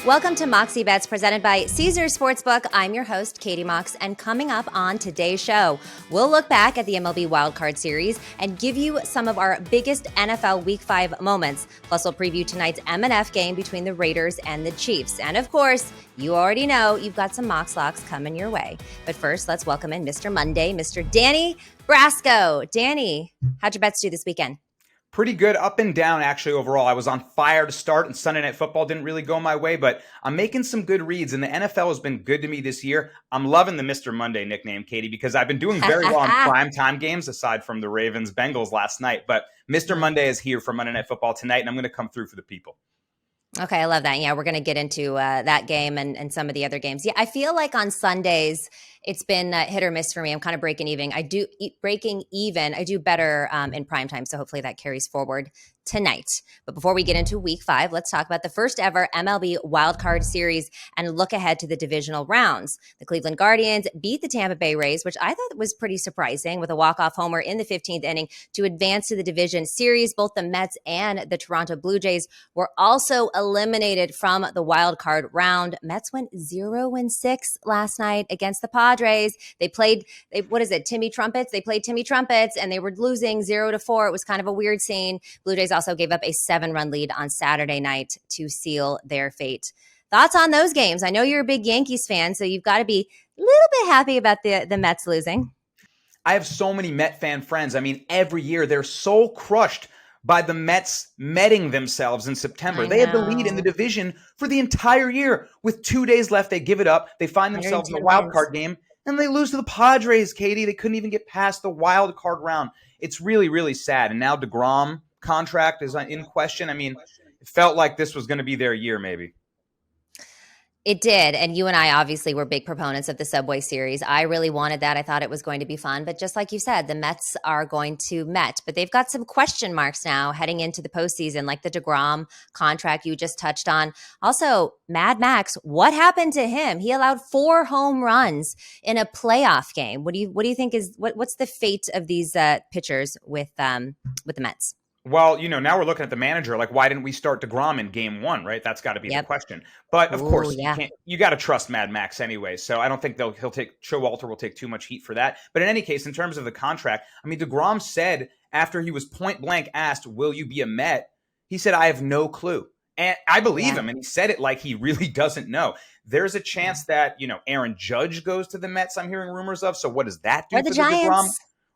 Welcome to Moxie Bets presented by Caesars Sportsbook. I'm your host, Katie Mox, and coming up on today's show, we'll look back at the MLB Wild Card series and give you some of our biggest NFL Week 5 moments. Plus, we'll preview tonight's M&F game between the Raiders and the Chiefs. And of course, you already know you've got some Mox Locks coming your way. But first, let's welcome in Mr. Monday, Mr. Danny Brasco. Danny, how'd your bets do this weekend? Pretty good, up and down, actually, overall. I was on fire to start, and Sunday Night Football didn't really go my way, but I'm making some good reads, and the NFL has been good to me this year. I'm loving the Mr. Monday nickname, Katie, because I've been doing very well in primetime games, aside from the Ravens-Bengals last night. But Mr. Monday is here for Monday Night Football tonight, and I'm going to come through for the people. Okay, I love that. Yeah, we're going to get into that game and some of the other games. Yeah, I feel like on Sundays, it's been hit or miss for me. I'm kind of breaking even. I do better in prime time, so hopefully that carries forward tonight. But before we get into Week 5, let's talk about the first ever MLB Wild Card series and look ahead to the divisional rounds. The Cleveland Guardians beat the Tampa Bay Rays, which I thought was pretty surprising, with a walk-off homer in the 15th inning to advance to the division series. Both the Mets and the Toronto Blue Jays were also eliminated from the wild card round. Mets went 0-6 last night against the Padres. They played Timmy Trumpets? They played Timmy Trumpets, and they were losing 0-4. It was kind of a weird scene. Blue Jays also gave up a 7-run lead on Saturday night to seal their fate. Thoughts on those games? I know you're a big Yankees fan, so you've got to be a little bit happy about the Mets losing. I have so many Met fan friends. I mean, every year they're so crushed by the Mets metting themselves in September. They had the lead in the division for the entire year. With 2 days left, they give it up. They find themselves in the wild card game, and they lose to the Padres, Katie. They couldn't even get past the wild card round. It's really, really sad. And now DeGrom contract is in question. I mean, it felt like this was going to be their year, maybe. It did. And you and I obviously were big proponents of the Subway Series. I really wanted that. I thought it was going to be fun. But just like you said, the Mets are going to Met. But they've got some question marks now heading into the postseason, like the DeGrom contract you just touched on. Also, Mad Max, what happened to him? He allowed 4 home runs in a playoff game. What do you think is what's the fate of these pitchers with the Mets? Well, now we're looking at the manager. Like, why didn't we start DeGrom in game 1, right? That's got to be the question. But, of course, you got to trust Mad Max anyway. So I don't think Showalter will take too much heat for that. But in any case, in terms of the contract, I mean, DeGrom said after he was point blank asked, will you be a Met? He said, I have no clue. And I believe him. And he said it like he really doesn't know. There's a chance that, Aaron Judge goes to the Mets, I'm hearing rumors of. So what does that do for the Giants? DeGrom?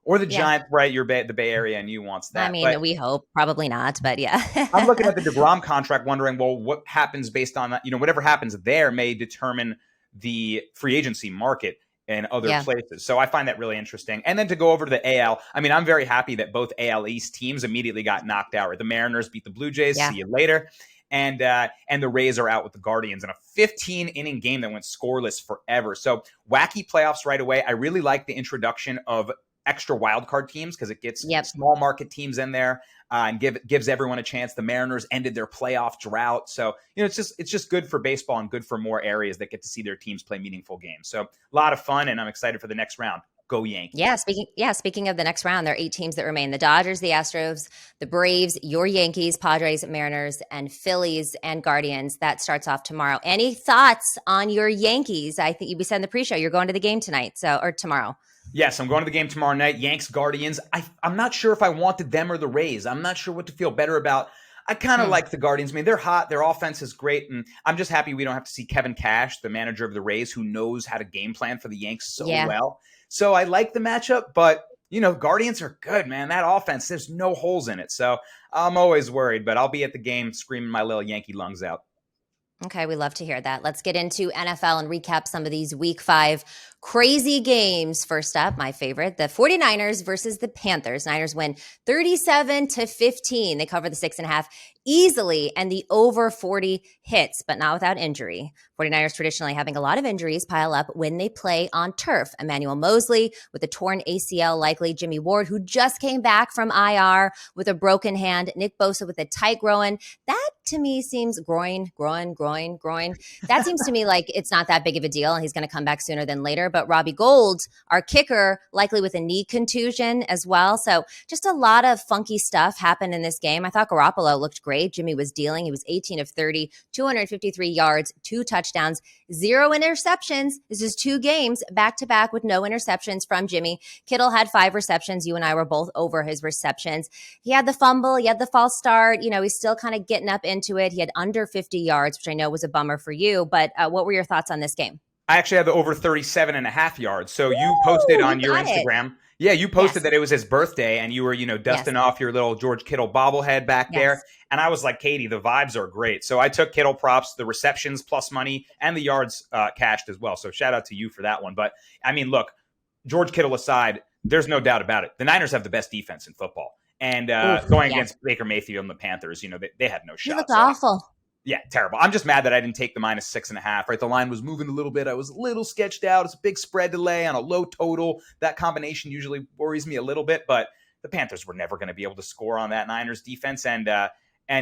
Or the Giants, right? You're the Bay Area, and you wants that. I mean, we hope. Probably not, but yeah. I'm looking at the DeGrom contract, wondering, well, what happens based on that? Whatever happens there may determine the free agency market in other places. So I find that really interesting. And then to go over to the AL, I mean, I'm very happy that both AL East teams immediately got knocked out. The Mariners beat the Blue Jays. See you later. And the Rays are out with the Guardians in a 15-inning game that went scoreless forever. So wacky playoffs right away. I really like the introduction of extra wildcard teams because it gets small market teams in there and gives everyone a chance. The Mariners ended their playoff drought. So, it's just good for baseball and good for more areas that get to see their teams play meaningful games. So a lot of fun, and I'm excited for the next round. Go Yankees. Speaking of the next round, there are 8 teams that remain. The Dodgers, the Astros, the Braves, your Yankees, Padres, Mariners, and Phillies and Guardians. That starts off tomorrow. Any thoughts on your Yankees? I think we said in the pre-show you're going to the game tonight, or tomorrow. Yes, I'm going to the game tomorrow night. Yanks, Guardians. I'm not sure if I wanted them or the Rays. I'm not sure what to feel better about. I kind of like the Guardians. I mean, they're hot. Their offense is great. And I'm just happy we don't have to see Kevin Cash, the manager of the Rays, who knows how to game plan for the Yanks so well. So I like the matchup, but, Guardians are good, man. That offense, there's no holes in it. So I'm always worried, but I'll be at the game screaming my little Yankee lungs out. Okay, we love to hear that. Let's get into NFL and recap some of these Week 5 crazy games. First up, my favorite, the 49ers versus the Panthers. Niners win 37-15. They cover the 6.5 easily, and the over 40 hits, but not without injury. 49ers traditionally having a lot of injuries pile up when they play on turf. Emmanuel Mosley with a torn ACL likely. Jimmy Ward, who just came back from IR with a broken hand. Nick Bosa with a tight groin. That to me seems groin. That seems to me like it's not that big of a deal, and he's going to come back sooner than later. But Robbie Gould, our kicker, likely with a knee contusion as well. So just a lot of funky stuff happened in this game. I thought Garoppolo looked great great. Jimmy was dealing. He was 18 of 30, 253 yards, 2 touchdowns, 0 interceptions. This is 2 games back-to-back with no interceptions from Jimmy. Kittle had 5 receptions. You and I were both over his receptions. He had the fumble. He had the false start. He's still kind of getting up into it. He had under 50 yards, which I know was a bummer for you. But what were your thoughts on this game? I actually had the over 37.5 yards. So you posted on your Instagram. Yeah, you posted that it was his birthday and you were, dusting off your little George Kittle bobblehead back there. And I was like, Katie, the vibes are great. So I took Kittle props, the receptions plus money, and the yards cashed as well. So shout out to you for that one. But I mean, look, George Kittle aside, there's no doubt about it. The Niners have the best defense in football. And going against Baker Mayfield and the Panthers, they had no shot. He looked awful. Yeah, terrible. I'm just mad that I didn't take the -6.5, right? The line was moving a little bit. I was a little sketched out. It's a big spread delay on a low total. That combination usually worries me a little bit, but the Panthers were never going to be able to score on that Niners defense. And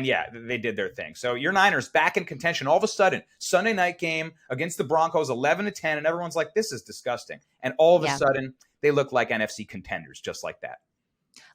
yeah, they did their thing. So your Niners back in contention all of a sudden. Sunday night game against the Broncos, 11-10, and everyone's like, this is disgusting. And all of a sudden, they look like NFC contenders just like that.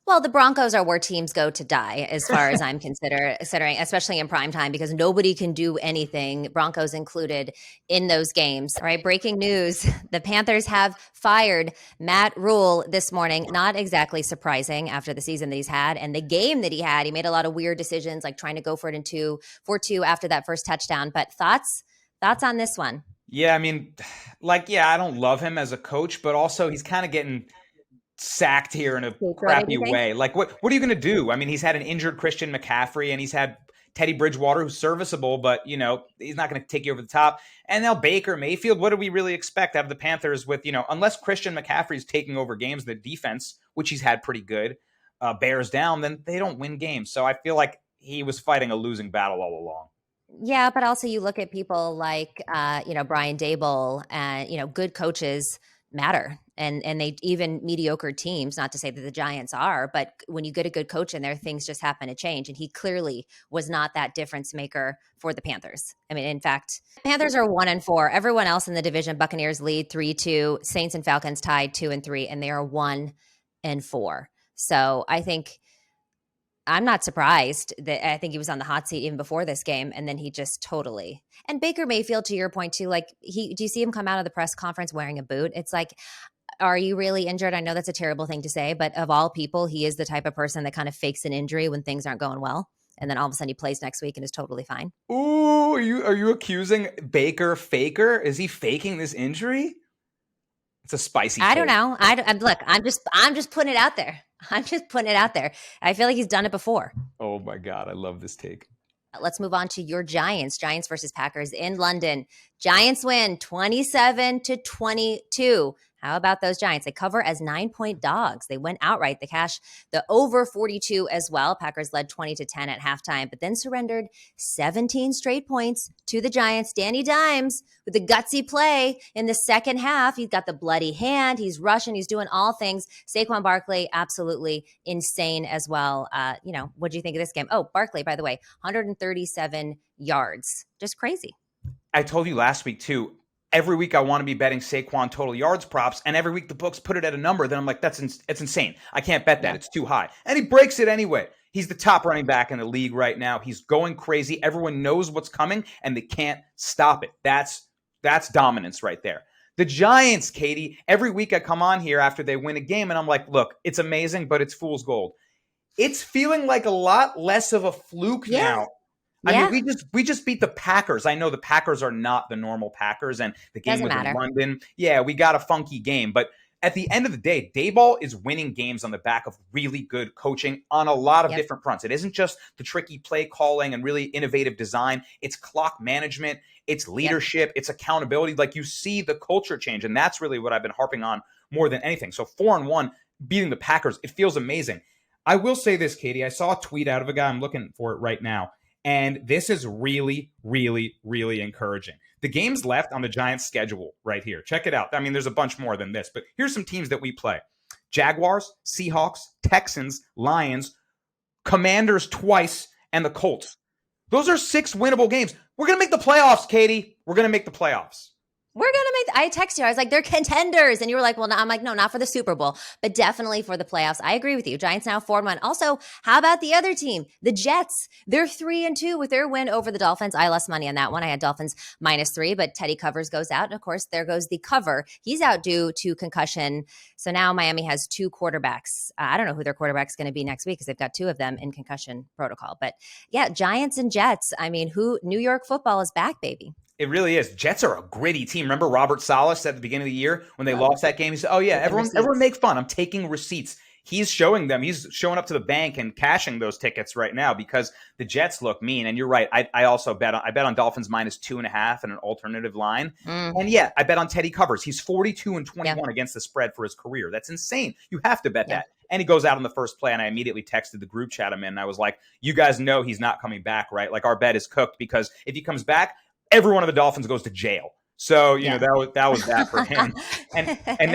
Well, the Broncos are where teams go to die, as far as I'm considering, especially in prime time, because nobody can do anything, Broncos included, in those games. All right, breaking news. The Panthers have fired Matt Rhule this morning. Not exactly surprising after the season that he's had. And the game that he had, he made a lot of weird decisions, like trying to go for it in 2 after that first touchdown. But thoughts on this one? Yeah, I mean, I don't love him as a coach, but also he's kind of getting sacked here in a crappy way. Like, what are you going to do? I mean, he's had an injured Christian McCaffrey and he's had Teddy Bridgewater, who's serviceable, but, he's not going to take you over the top. And now Baker Mayfield, what do we really expect out of the Panthers with, unless Christian McCaffrey's taking over games, the defense, which he's had pretty good, bears down, then they don't win games. So I feel like he was fighting a losing battle all along. Yeah, but also you look at people like, Brian Daboll and, good coaches matter. And they even mediocre teams, not to say that the Giants are, but when you get a good coach in there, things just happen to change. And he clearly was not that difference maker for the Panthers. I mean, in fact, Panthers are 1-4. Everyone else in the division, Buccaneers lead 3-2, Saints and Falcons tied 2-3, and they are 1-4. So I think I'm not surprised that I think he was on the hot seat even before this game. And then he just totally, and Baker Mayfield, to your point too, like do you see him come out of the press conference wearing a boot? It's like, are you really injured? I know that's a terrible thing to say, but of all people, he is the type of person that kind of fakes an injury when things aren't going well. And then all of a sudden he plays next week and is totally fine. Ooh, are you accusing Baker faker? Is he faking this injury? It's a spicy I don't know. Look, I'm just putting it out there. I'm just putting it out there. I feel like he's done it before. Oh my God. I love this take. Let's move on to your Giants. Giants versus Packers in London. Giants win 27-22. How about those Giants? They cover as 9-point dogs. They went outright. They cashed the over 42 as well. Packers led 20-10 at halftime, but then surrendered 17 straight points to the Giants. Danny Dimes with the gutsy play in the second half. He's got the bloody hand. He's rushing. He's doing all things. Saquon Barkley, absolutely insane as well. What do you think of this game? Oh, Barkley, by the way, 137 yards. Just crazy. I told you last week too, every week I want to be betting Saquon total yards props, and every week the books put it at a number. Then I'm like, it's insane. I can't bet that. Yeah. It's too high. And he breaks it anyway. He's the top running back in the league right now. He's going crazy. Everyone knows what's coming, and they can't stop it. That's dominance right there. The Giants, Katie, every week I come on here after they win a game, and I'm like, look, it's amazing, but it's fool's gold. It's feeling like a lot less of a fluke now. I mean, we just beat the Packers. I know the Packers are not the normal Packers, and the game was in London. Yeah, we got a funky game. But at the end of the day, Daboll is winning games on the back of really good coaching on a lot of different fronts. It isn't just the tricky play calling and really innovative design. It's clock management. It's leadership. It's accountability. Like, you see the culture change, and that's really what I've been harping on more than anything. So 4-1, beating the Packers, it feels amazing. I will say this, Katie. I saw a tweet out of a guy. I'm looking for it right now. And this is really, really, really encouraging. The games left on the Giants' schedule right here. Check it out. I mean, there's a bunch more than this, but here's some teams that we play. Jaguars, Seahawks, Texans, Lions, Commanders twice, and the Colts. Those are 6 winnable games. We're going to make the playoffs, Katie. We're going to make the playoffs. We're going to make, I text you. I was like, they're contenders. And you were like, well, no. I'm like, no, not for the Super Bowl, but definitely for the playoffs. I agree with you. Giants now 4-1. Also, how about the other team? The Jets. They're 3-2 with their win over the Dolphins. I lost money on that one. I had Dolphins -3, but Teddy Covers goes out. And of course, there goes the cover. He's out due to concussion. So now Miami has 2 quarterbacks. I don't know who their quarterback's going to be next week because they've got 2 of them in concussion protocol. But yeah, Giants and Jets. I mean, New York football is back, baby. It really is. Jets are a gritty team. Remember Robert Salas at the beginning of the year when they lost that game? He said, oh, yeah, everyone make fun. I'm taking receipts. He's showing them. He's showing up to the bank and cashing those tickets right now because the Jets look mean. And you're right. I also bet on Dolphins -2.5 and an alternative line. And yeah, I bet on Teddy Covers. He's 42-21 against the spread for his career. That's insane. You have to bet that. And he goes out on the first play, and I immediately texted the group chat I'm in. And I was like, you guys know he's not coming back, right? Like, our bet is cooked because if he comes back, every one of the Dolphins goes to jail. So, you know, that was that for him. And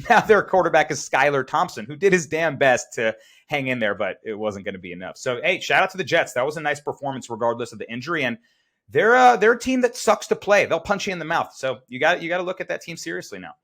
now their quarterback is Skylar Thompson, who did his damn best to hang in there, but it wasn't going to be enough. So, hey, shout out to the Jets. That was a nice performance regardless of the injury. And they're a team that sucks to play. They'll punch you in the mouth. So you got to look at that team seriously now.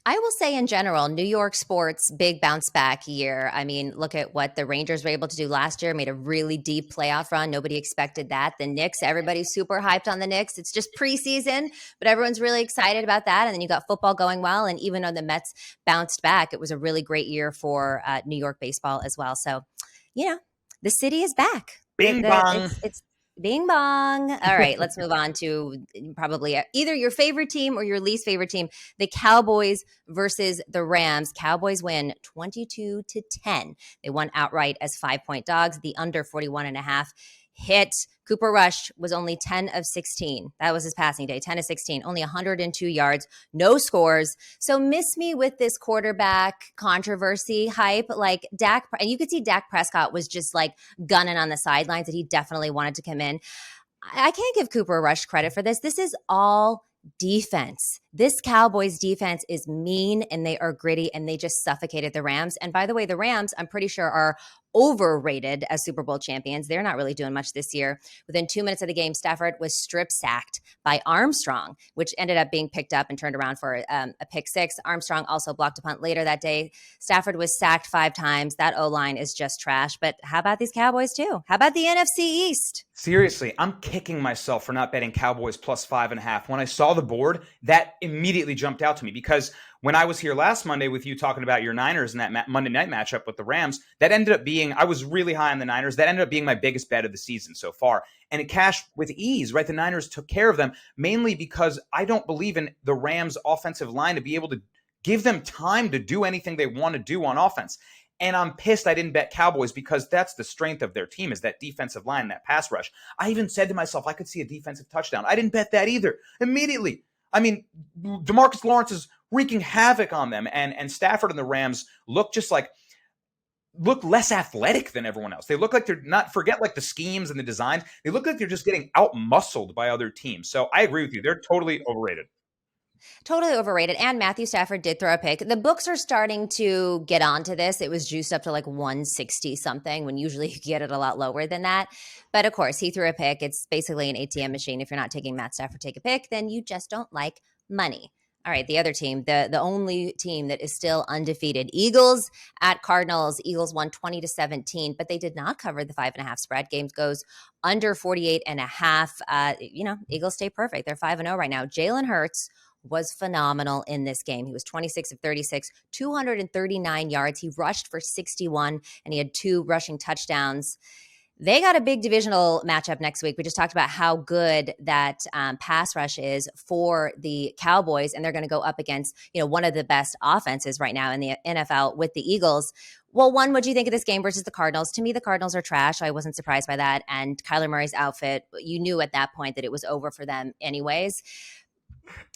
I will say in general, New York sports, big bounce back year. I mean, look at what the Rangers were able to do last year, made a really deep playoff run. Nobody expected that. The Knicks, everybody's super hyped on the Knicks. It's just preseason, but everyone's really excited about that. And then you got football going well. And even though the Mets bounced back, it was a really great year for New York baseball as well. So, you know, the city is back. Bing bong. It's Bing bong. All right, let's move on to probably either your favorite team or your least favorite team, the Cowboys versus the Rams. Cowboys win 22-10. They won outright as 5-point dogs. The under 41.5 hit. Cooper Rush was only 10 of 16. That was his passing day, 10 of 16, only 102 yards, no scores. So miss me with this quarterback controversy hype. Like Dak, and you could see Dak Prescott was just like gunning on the sidelines that he definitely wanted to come in. I can't give Cooper Rush credit for this. This is all defense. This Cowboys defense is mean and they are gritty and they just suffocated the Rams. And by the way, the Rams, I'm pretty sure, are overrated as Super Bowl champions. They're not really doing much this year. Within 2 minutes of the game, Stafford was strip sacked by Armstrong, which ended up being picked up and turned around for a pick 6. Armstrong also blocked a punt later that day. Stafford was sacked 5 times. That O-line is just trash. But how about these Cowboys too? How about the NFC East? Seriously, I'm kicking myself for not betting Cowboys plus 5.5. When I saw the board, that immediately jumped out to me because when I was here last Monday with you talking about your Niners and that Monday night matchup with the Rams, that ended up being, I was really high on the Niners. That ended up being my biggest bet of the season so far. And it cashed with ease, right? The Niners took care of them, mainly because I don't believe in the Rams' offensive line to be able to give them time to do anything they want to do on offense. And I'm pissed I didn't bet Cowboys because that's the strength of their team is that defensive line, that pass rush. I even said to myself, I could see a defensive touchdown. I didn't bet that either. Immediately. I mean, DeMarcus Lawrence is wreaking havoc on them. And Stafford and the Rams look less athletic than everyone else. They look like they're not, forget like the schemes and the designs. They look like they're just getting out-muscled by other teams. So I agree with you. They're totally overrated. Totally overrated. And Matthew Stafford did throw a pick. The books are starting to get onto this. It was juiced up to like 160 something when usually you get it a lot lower than that. But of course, he threw a pick. It's basically an ATM machine. If you're not taking Matt Stafford, take a pick, then you just don't like money. All right, the other team, the only team that is still undefeated, Eagles at Cardinals. Eagles won 20-17, but they did not cover the 5.5 spread. Game goes under 48.5. Eagles stay perfect. They're 5-0 right now. Jalen Hurts was phenomenal in this game. He was 26 of 36, 239 yards. He rushed for 61, and he had 2 rushing touchdowns. They got a big divisional matchup next week. We just talked about how good that pass rush is for the Cowboys, and they're going to go up against one of the best offenses right now in the NFL with the Eagles. Well, one, what do you think of this game versus the Cardinals? To me, the Cardinals are trash. I wasn't surprised by that. And Kyler Murray's outfit, you knew at that point that it was over for them anyways.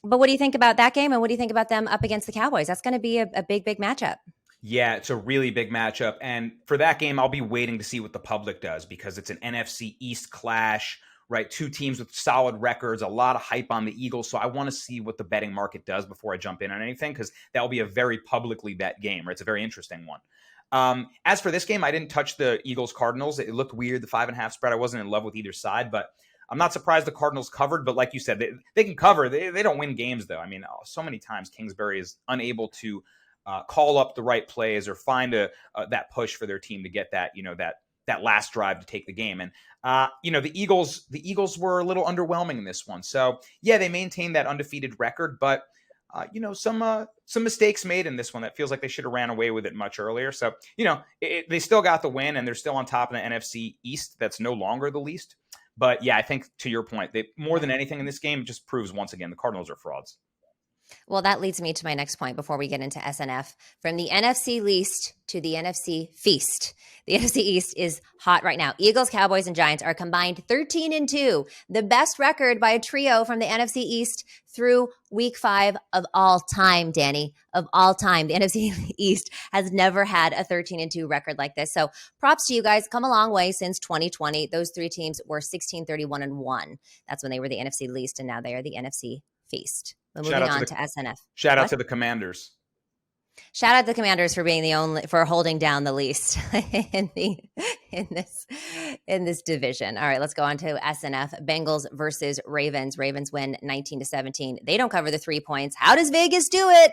But what do you think about that game, and what do you think about them up against the Cowboys? That's going to be a big, big matchup. Yeah, it's a really big matchup. And for that game, I'll be waiting to see what the public does because it's an NFC East clash, right? 2 teams with solid records, a lot of hype on the Eagles. So I want to see what the betting market does before I jump in on anything because that will be a very publicly bet game, right? It's a very interesting one. As for this game, I didn't touch the Eagles-Cardinals. It looked weird, the 5.5 spread. I wasn't in love with either side, but I'm not surprised the Cardinals covered, but like you said, they can cover. They don't win games, though. I mean, so many times Kingsbury is unable to call up the right plays or find that push for their team to get that, that last drive to take the game. And, the Eagles were a little underwhelming in this one. So, yeah, they maintained that undefeated record, but, some mistakes made in this one that feels like they should have ran away with it much earlier. So, they still got the win, and they're still on top of the NFC East. That's no longer the least. But, yeah, I think to your point, more than anything in this game, just proves once again the Cardinals are frauds. Well, that leads me to my next point before we get into SNF. From the NFC least to the NFC feast. The NFC East is hot right now. Eagles, Cowboys, and Giants are combined 13-2, the best record by a trio from the NFC East through week 5 of all time, Danny, of all time. The NFC East has never had a 13-2 record like this. So props to you guys. Come a long way since 2020. Those 3 teams were 16-31-1. That's when they were the NFC least, and now they are the NFC feast. But moving on to SNF. Shout out to the Commanders. Shout out to the Commanders for being for holding down the least in this division. All right, let's go on to SNF. Bengals versus Ravens. Ravens win 19-17. They don't cover the 3 points. How does Vegas do it?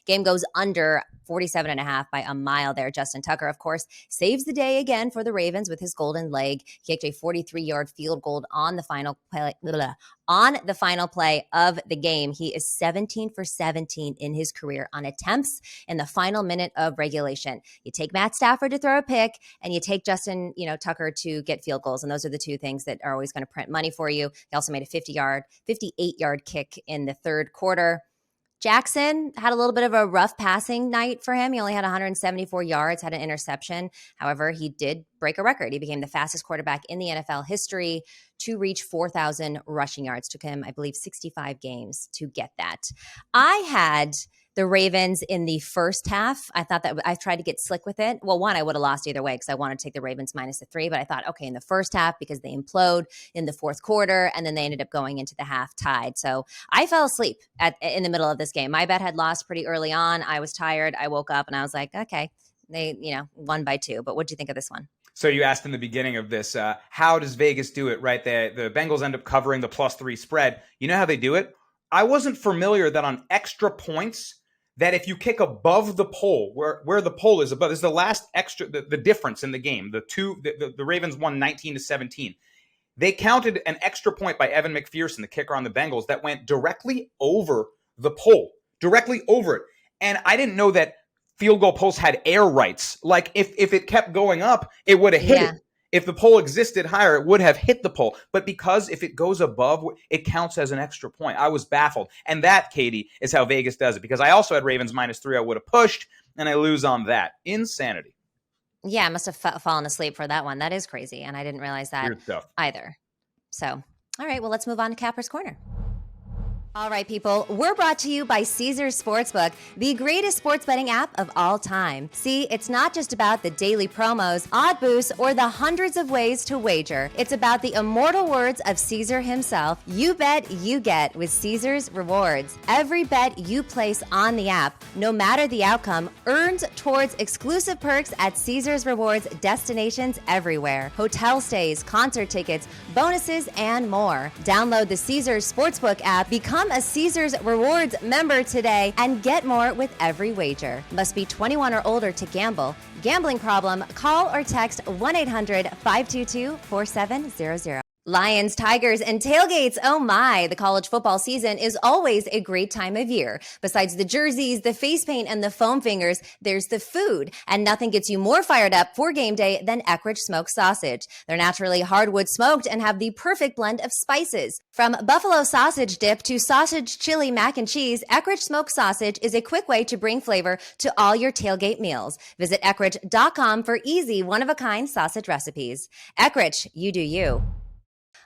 Game goes under 47.5 by a mile there. Justin Tucker, of course, saves the day again for the Ravens with his golden leg. He kicked a 43-yard field goal on the final play of the game. He is 17 for 17 in his career on attempts in the final minute of regulation. You take Matt Stafford to throw a pick, and you take Justin, Tucker to get field goals, and those are the 2 things that are always going to print money for you. He also made a 58-yard kick in the third quarter. Jackson had a little bit of a rough passing night for him. He only had 174 yards, had an interception. However, he did break a record. He became the fastest quarterback in the NFL history to reach 4,000 rushing yards. Took him, I believe, 65 games to get that. I had the Ravens in the first half. I thought that I tried to get slick with it. Well, one, I would have lost either way because I wanted to take the Ravens minus the 3, but I thought, okay, in the first half because they implode in the fourth quarter, and then they ended up going into the half tied. So I fell asleep in the middle of this game. My bet had lost pretty early on. I was tired. I woke up and I was like, okay, they won by 2. But what do you think of this one? So you asked in the beginning of this, how does Vegas do it, right? The Bengals end up covering the +3 spread. You know how they do it? I wasn't familiar that on extra points, that if you kick above the pole, where the pole is above, is the last extra, the difference in the game. The Ravens won 19-17. They counted an extra point by Evan McPherson, the kicker on the Bengals, that went directly over the pole, directly over it. And I didn't know that field goal posts had air rights. Like if it kept going up, it would have hit it. If the pole existed higher, it would have hit the pole. But because if it goes above, it counts as an extra point. I was baffled. And that, Katie, is how Vegas does it. Because I also had Ravens -3. I would have pushed, and I lose on that. Insanity. Yeah, I must have fallen asleep for that one. That is crazy. And I didn't realize that either. So, all right, well, let's move on to Capper's Corner. All right, people, we're brought to you by Caesars Sportsbook, the greatest sports betting app of all time. See, it's not just about the daily promos, odd boosts, or the hundreds of ways to wager. It's about the immortal words of Caesar himself. You bet, you get with Caesars Rewards. Every bet you place on the app, no matter the outcome, earns towards exclusive perks at Caesars Rewards destinations everywhere. Hotel stays, concert tickets, bonuses, and more. Download the Caesars Sportsbook app, become a Caesars Rewards member today, and get more with every wager. Must be 21 or older to gamble. Gambling problem? Call or text 1-800-522-4700. Lions, Tigers, and tailgates. Oh my, the college football season is always a great time of year. Besides the jerseys, the face paint, and the foam fingers, there's the food. And nothing gets you more fired up for game day than Eckrich smoked sausage. They're naturally hardwood smoked and have the perfect blend of spices. From buffalo sausage dip to sausage chili mac and cheese, Eckrich smoked sausage is a quick way to bring flavor to all your tailgate meals. Visit Eckrich.com for easy, one-of-a-kind sausage recipes. Eckrich, you do you.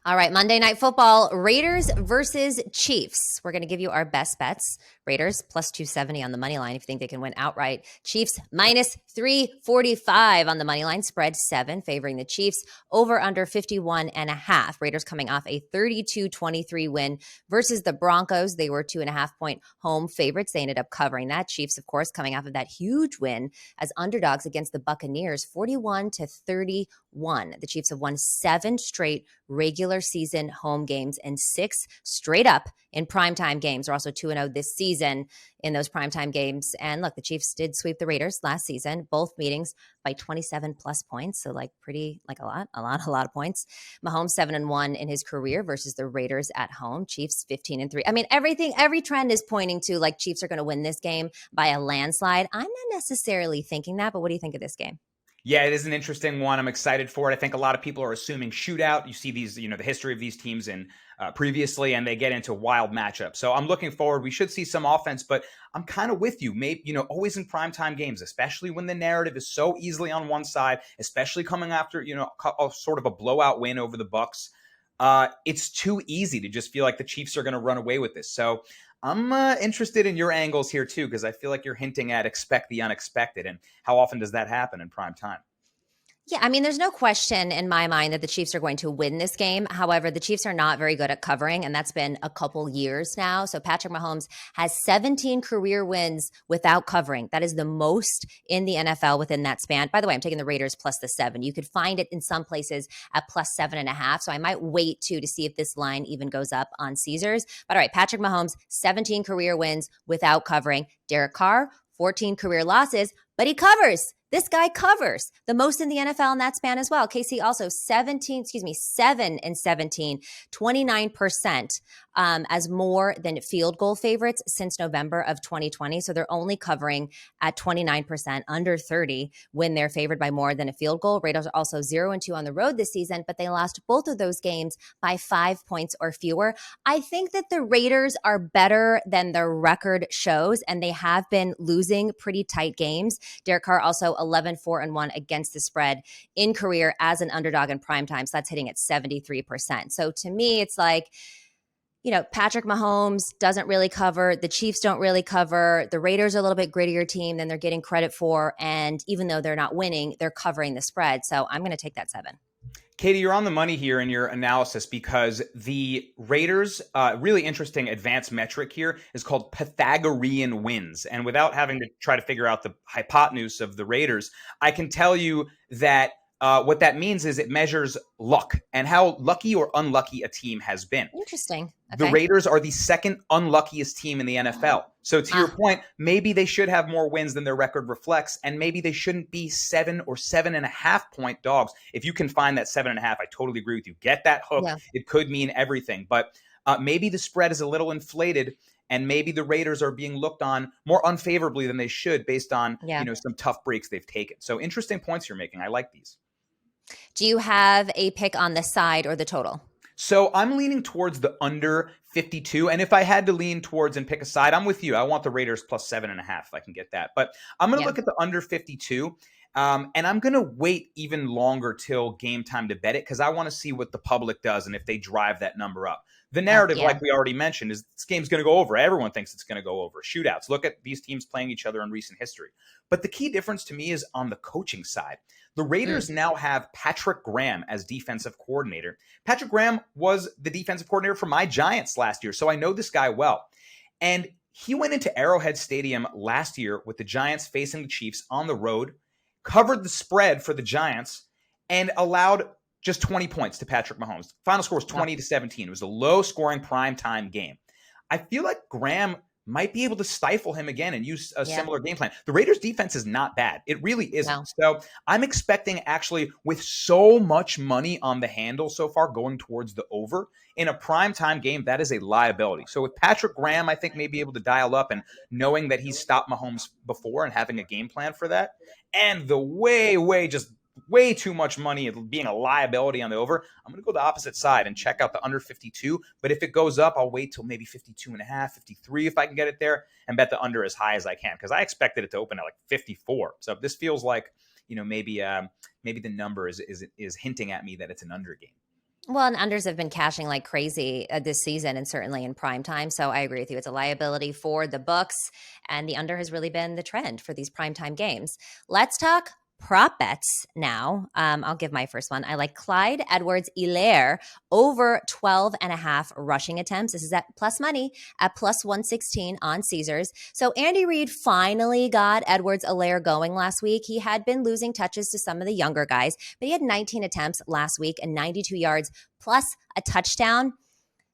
All right, Monday Night Football, Raiders versus Chiefs. We're going to give you our best bets. Raiders plus 270 on the money line if you think they can win outright. Chiefs minus 345 on the money line. Spread 7 favoring the Chiefs. Over under 51.5. Raiders coming off a 32-23 win versus the Broncos. They were 2.5-point home favorites. They ended up covering that. Chiefs, of course, coming off of that huge win as underdogs against the Buccaneers, 41-31. The Chiefs have won 7 straight regular season home games and 6 straight up in primetime games. They're also 2-0 this season in those primetime games. And look, the Chiefs did sweep the Raiders last season, both meetings by 27 plus points. So like a lot of points. Mahomes 7-1 in his career versus the Raiders at home. Chiefs 15-3. I mean, every trend is pointing to like Chiefs are going to win this game by a landslide. I'm not necessarily thinking that, but what do you think of this game? Yeah, it is an interesting one. I'm excited for it. I think a lot of people are assuming shootout. You see these, the history of these teams in previously, and they get into wild matchups. So I'm looking forward. We should see some offense, but I'm kind of with you. Maybe, always in primetime games, especially when the narrative is so easily on one side, especially coming after, sort of a blowout win over the Bucs. It's too easy to just feel like the Chiefs are going to run away with this. So I'm interested in your angles here too, because I feel like you're hinting at expect the unexpected. And how often does that happen in prime time? Yeah, I mean, there's no question in my mind that the Chiefs are going to win this game. However, the Chiefs are not very good at covering, and that's been a couple years now. So Patrick Mahomes has 17 career wins without covering. That is the most in the NFL within that span. By the way, I'm taking the Raiders plus the 7. You could find it in some places at plus 7.5. So I might wait to see if this line even goes up on Caesars. But all right, Patrick Mahomes, 17 career wins without covering. Derek Carr, 14 career losses, but he covers. This guy covers the most in the NFL in that span as well. KC also 7 and 17, 29% as more than field goal favorites since November of 2020. So they're only covering at 29%, under 30 when they're favored by more than a field goal. Raiders are also 0-2 on the road this season, but they lost both of those games by 5 points or fewer. I think that the Raiders are better than their record shows, and they have been losing pretty tight games. Derek Carr also 11-4-1 against the spread in career as an underdog in primetime. So that's hitting at 73%. So to me, it's like, Patrick Mahomes doesn't really cover. The Chiefs don't really cover. The Raiders are a little bit grittier team than they're getting credit for. And even though they're not winning, they're covering the spread. So I'm going to take that 7. Katie, you're on the money here in your analysis because the Raiders, really interesting advanced metric here is called Pythagorean wins. And without having to try to figure out the hypotenuse of the Raiders, I can tell you that what that means is it measures luck and how lucky or unlucky a team has been. Interesting. Okay. The Raiders are the second unluckiest team in the NFL. So to your point, maybe they should have more wins than their record reflects, and maybe they shouldn't be 7 or 7.5 point dogs. If you can find that 7.5, I totally agree with you. Get that hook. Yeah. It could mean everything. But maybe the spread is a little inflated, and maybe the Raiders are being looked on more unfavorably than they should based on some tough breaks they've taken. So interesting points you're making. I like these. Do you have a pick on the side or the total? So I'm leaning towards the under 52. And if I had to lean towards and pick a side, I'm with you. I want the Raiders plus 7.5 if I can get that. But I'm going to look at the under 52. And I'm going to wait even longer till game time to bet it because I want to see what the public does and if they drive that number up. The narrative, like we already mentioned, is this game's going to go over. Everyone thinks it's going to go over. Shootouts. Look at these teams playing each other in recent history. But the key difference to me is on the coaching side. The Raiders now have Patrick Graham as defensive coordinator. Patrick Graham was the defensive coordinator for my Giants last year, so I know this guy well. And he went into Arrowhead Stadium last year with the Giants facing the Chiefs on the road, covered the spread for the Giants, and allowed just 20 points to Patrick Mahomes. Final score was 20-17. It was a low-scoring primetime game. I feel like Graham might be able to stifle him again and use a similar game plan. The Raiders' defense is not bad. It really isn't. No. So I'm expecting actually with so much money on the handle so far going towards the over, in a primetime game, that is a liability. So with Patrick Graham, I think may be able to dial up and knowing that he's stopped Mahomes before and having a game plan for that, and the way too much money being a liability on the over, I'm going to go the opposite side and check out the under 52. But if it goes up, I'll wait till maybe 52.5, 53 if I can get it there, and bet the under as high as I can because I expected it to open at like 54. So this feels like maybe the number is hinting at me that it's an under game. Well, and unders have been cashing like crazy this season and certainly in prime time. So I agree with you. It's a liability for the books, and the under has really been the trend for these primetime games. Let's talk prop bets now. I'll give my first one. I like Clyde Edwards-Helaire over 12.5 rushing attempts. This is at plus money at plus 116 on Caesars. So Andy Reid finally got Edwards-Helaire going last week. He had been losing touches to some of the younger guys, but he had 19 attempts last week and 92 yards plus a touchdown.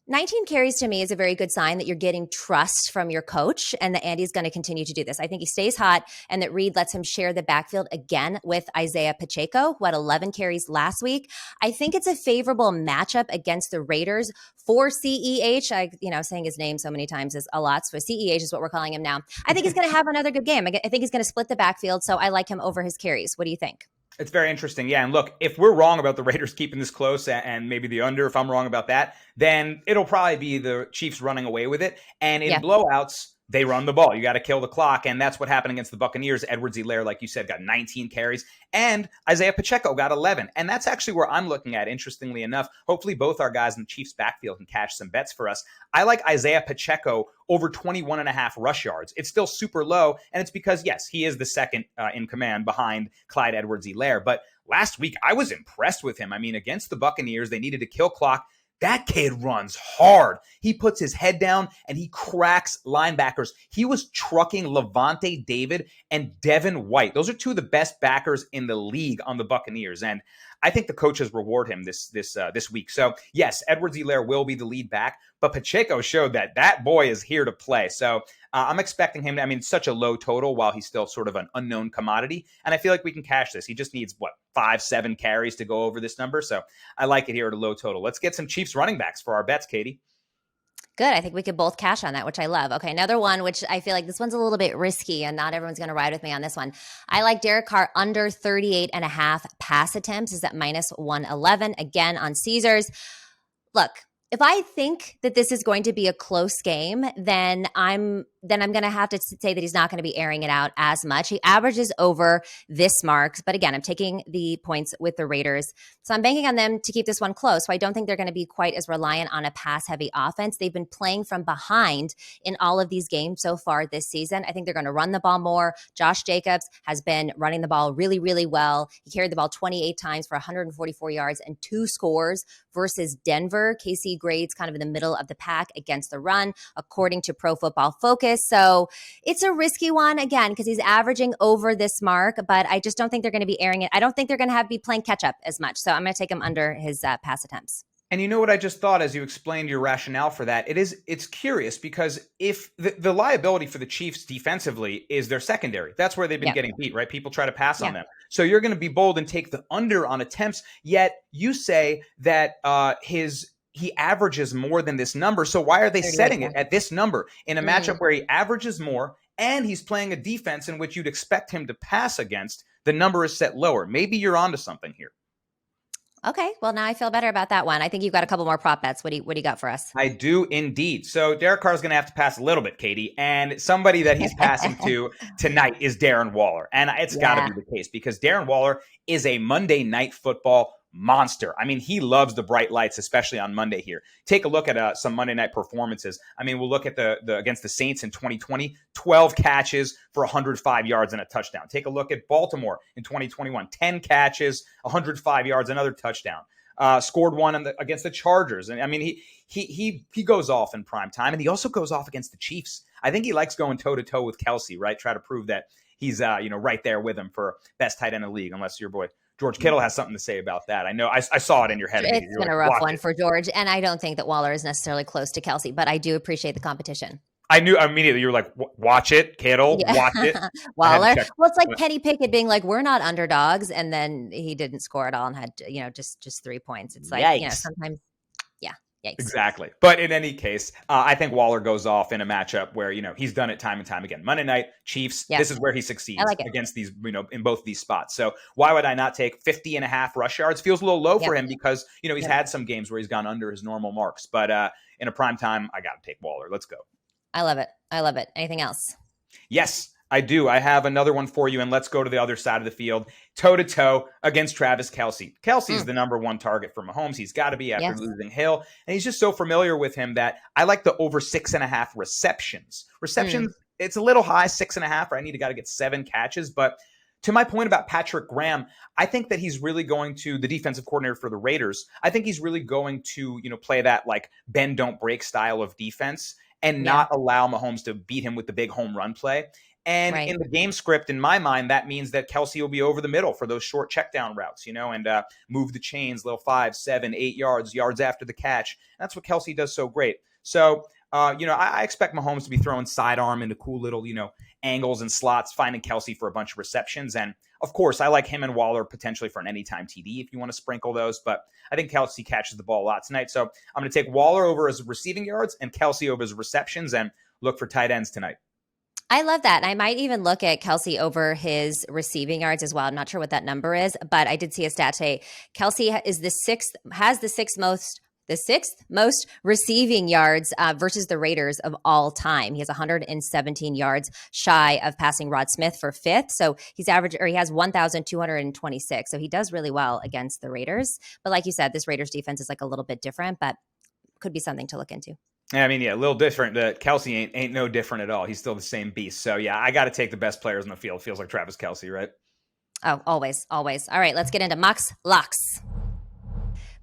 19 carries to me is a very good sign that you're getting trust from your coach and that Andy's going to continue to do this. I think he stays hot and that Reid lets him share the backfield again with Isaiah Pacheco, who had 11 carries last week. I think it's a favorable matchup against the Raiders for CEH. Saying his name so many times is a lot. So CEH is what we're calling him now. I think he's going to have another good game. I think he's going to split the backfield. So I like him over his carries. What do you think? It's very interesting. Yeah. And look, if we're wrong about the Raiders keeping this close and maybe the under, if I'm wrong about that, then it'll probably be the Chiefs running away with it. And in blowouts, they run the ball. You got to kill the clock. And that's what happened against the Buccaneers. Edwards-Helaire, like you said, got 19 carries and Isaiah Pacheco got 11. And that's actually where I'm looking at, interestingly enough. Hopefully both our guys in the Chiefs backfield can cash some bets for us. I like Isaiah Pacheco over 21.5 rush yards. It's still super low. And it's because, yes, he is the second in command behind Clyde Edwards-Helaire. But last week, I was impressed with him. I mean, against the Buccaneers, they needed to kill clock. That kid runs hard. He puts his head down and he cracks linebackers. He was trucking Levante David and Devin White. Those are two of the best backers in the league on the Buccaneers. And I think the coaches reward him this week. So yes, Edwards-Helaire will be the lead back, but Pacheco showed that boy is here to play. So I'm expecting him. It's such a low total while he's still sort of an unknown commodity. And I feel like we can cash this. He just needs 5-7 carries to go over this number. So I like it here at a low total. Let's get some Chiefs running backs for our bets, Katie. Good. I think we could both cash on that, which I love. Okay, another one, which I feel like this one's a little bit risky and not everyone's going to ride with me on this one. I like Derek Carr under 38.5 pass attempts is at minus 111, again on Caesars. Look, if I think that this is going to be a close game, then I'm going to have to say that he's not going to be airing it out as much. He averages over this mark, but again, I'm taking the points with the Raiders. So I'm banking on them to keep this one close. So I don't think they're going to be quite as reliant on a pass-heavy offense. They've been playing from behind in all of these games so far this season. I think they're going to run the ball more. Josh Jacobs has been running the ball really, really well. He carried the ball 28 times for 144 yards and 2 scores versus Denver. KC grades kind of in the middle of the pack against the run, according to Pro Football Focus. So it's a risky one, again, because he's averaging over this mark, but I just don't think they're going to be airing it. I don't think they're going to be playing catch up as much. So I'm going to take him under his pass attempts. And you know what I just thought as you explained your rationale for that? It's curious because if the liability for the Chiefs defensively is their secondary, that's where they've been getting beat, right? People try to pass on them. So you're going to be bold and take the under on attempts, yet you say that he averages more than this number. So why are they setting it at this number in a matchup where he averages more and he's playing a defense in which you'd expect him to pass against? The number is set lower. Maybe you're onto something here. Okay, well, now I feel better about that one. I think you've got a couple more prop bets. What do you got for us? I do indeed. So Derek Carr is going to have to pass a little bit, Katie. And somebody that he's passing to tonight is Darren Waller. And it's got to be the case because Darren Waller is a Monday Night Football monster. He loves the bright lights, especially on Monday here. Take a look at some Monday night performances. We'll look at the against the Saints in 2020, 12 catches for 105 yards and a touchdown. Take a look at Baltimore in 2021, 10 catches, 105 yards, another touchdown. Scored one against the Chargers. And he goes off in prime time, and he also goes off against the Chiefs. I think he likes going toe to toe with Kelsey, right? Try to prove that he's right there with him for best tight end in the league, unless your boy George Kittle has something to say about that. I know I saw it in your head. It's been a rough one for George, and I don't think that Waller is necessarily close to Kelsey, but I do appreciate the competition. I knew immediately you were like, watch it, Kittle, watch it. Waller. Well, it's like Kenny Pickett being like, we're not underdogs, and then he didn't score at all and had just 3 points. It's like sometimes. Yikes. Exactly. But in any case, I think Waller goes off in a matchup where, he's done it time and time again. Monday night, Chiefs, this is where he succeeds against these, in both these spots. So why would I not take 50.5 rush yards? Feels a little low for him because, he's had some games where he's gone under his normal marks. But in a prime time, I got to take Waller. Let's go. I love it. Anything else? Yes. I do. I have another one for you, and let's go to the other side of the field, toe-to-toe against Travis Kelce. Kelce's the number one target for Mahomes. He's got to be after losing Hill, and he's just so familiar with him that I like the over 6.5 receptions. It's a little high, 6.5, or I got to get 7 catches, but to my point about Patrick Graham, I think that he's really going to, the defensive coordinator for the Raiders, I think he's really going to, play that like bend, don't break style of defense and not allow Mahomes to beat him with the big home run play. And in the game script, in my mind, that means that Kelce will be over the middle for those short check down routes, and move the chains, little 5, 7, 8 yards after the catch. That's what Kelce does so great. So, I expect Mahomes to be throwing sidearm into cool little, angles and slots, finding Kelce for a bunch of receptions. And of course, I like him and Waller potentially for an anytime TD if you want to sprinkle those. But I think Kelce catches the ball a lot tonight. So I'm going to take Waller over his receiving yards and Kelce over his receptions and look for tight ends tonight. I love that. And I might even look at Kelce over his receiving yards as well. I'm not sure what that number is, but I did see a stat today. Kelce has the sixth most receiving yards versus the Raiders of all time. He has 117 yards shy of passing Rod Smith for fifth. So he has 1,226. So he does really well against the Raiders. But like you said, this Raiders defense is like a little bit different, but could be something to look into. I mean, a little different. Kelce ain't no different at all. He's still the same beast. So, I got to take the best players in the field. Feels like Travis Kelce, right? Oh, always, always. All right, let's get into Mox Locks.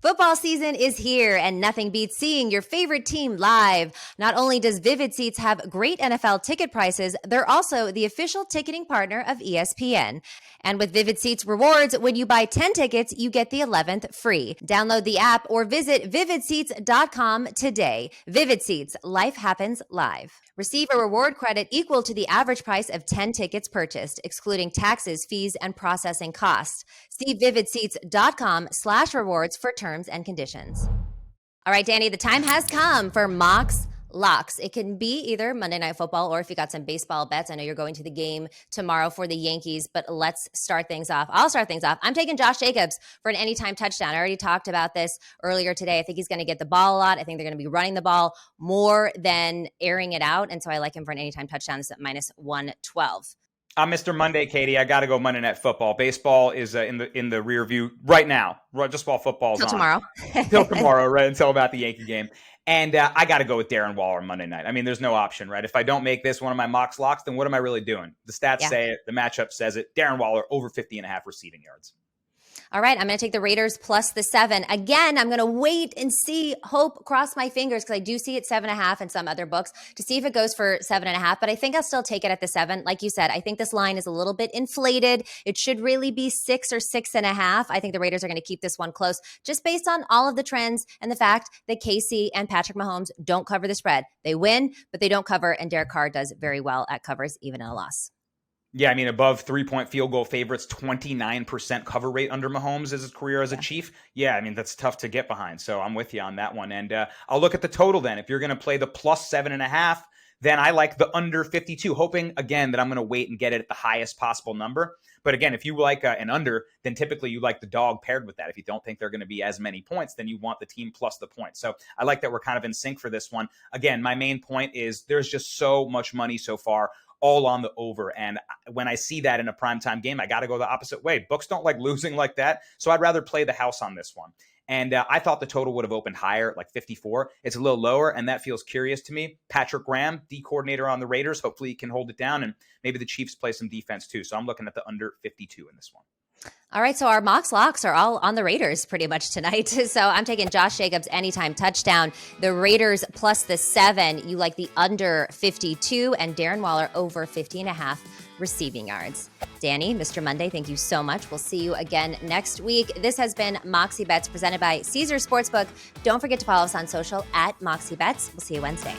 Football season is here, and nothing beats seeing your favorite team live. Not only does Vivid Seats have great NFL ticket prices, they're also the official ticketing partner of ESPN. And with Vivid Seats rewards, when you buy 10 tickets, you get the 11th free. Download the app or visit vividseats.com today. Vivid Seats, life happens live. Receive a reward credit equal to the average price of 10 tickets purchased, excluding taxes, fees, and processing costs. See vividseats.com/rewards for terms and conditions. All right, Danny, the time has come for Mox Locks. It can be either Monday Night Football or if you got some baseball bets. I know you're going to the game tomorrow for the Yankees, but let's start things off. I'll start things off. I'm taking Josh Jacobs for an anytime touchdown. I already talked about this earlier today. I think he's going to get the ball a lot. I think they're going to be running the ball more than airing it out. And so I like him for an anytime touchdown. It's at minus 112. I'm Mr. Monday, Katie. I got to go Monday Night Football. Baseball is in the rear view right now, just while football's Till on. Tomorrow. Till tomorrow, right? Until about the Yankee game. And I got to go with Darren Waller Monday night. I mean, there's no option, right? If I don't make this one of my Mox Locks, then what am I really doing? The stats say it. The matchup says it. Darren Waller over 50.5 receiving yards. All right, I'm going to take the Raiders plus the 7. Again, I'm going to wait and see, cross my fingers, because I do see it 7.5 in some other books, to see if it goes for 7.5. But I think I'll still take it at the 7. Like you said, I think this line is a little bit inflated. It should really be 6 or 6.5. I think the Raiders are going to keep this one close, just based on all of the trends and the fact that Casey and Patrick Mahomes don't cover the spread. They win, but they don't cover, and Derek Carr does very well at covers, even in a loss. Yeah, I mean, above 3-point field goal favorites, 29% cover rate under Mahomes as his career as a Chief. Yeah, I mean, that's tough to get behind. So I'm with you on that one. And I'll look at the total then. If you're going to play the plus 7.5, then I like the under 52, hoping, again, that I'm going to wait and get it at the highest possible number. But again, if you like an under, then typically you like the dog paired with that. If you don't think they're going to be as many points, then you want the team plus the points. So I like that we're kind of in sync for this one. Again, my main point is there's just so much money so far all on the over. And when I see that in a primetime game, I got to go the opposite way. Books don't like losing like that. So I'd rather play the house on this one. And I thought the total would have opened higher, like 54. It's a little lower, and that feels curious to me. Patrick Graham, D coordinator on the Raiders. Hopefully he can hold it down, and maybe the Chiefs play some defense too. So I'm looking at the under 52 in this one. All right, so our Mox Locks are all on the Raiders pretty much tonight. So I'm taking Josh Jacobs anytime touchdown. The Raiders plus the 7. You like the under 52, and Darren Waller over 50.5 receiving yards. Danny, Mr. Monday, thank you so much. We'll see you again next week. This has been Moxie Bets presented by Caesars Sportsbook. Don't forget to follow us on social at Moxie Bets. We'll see you Wednesday.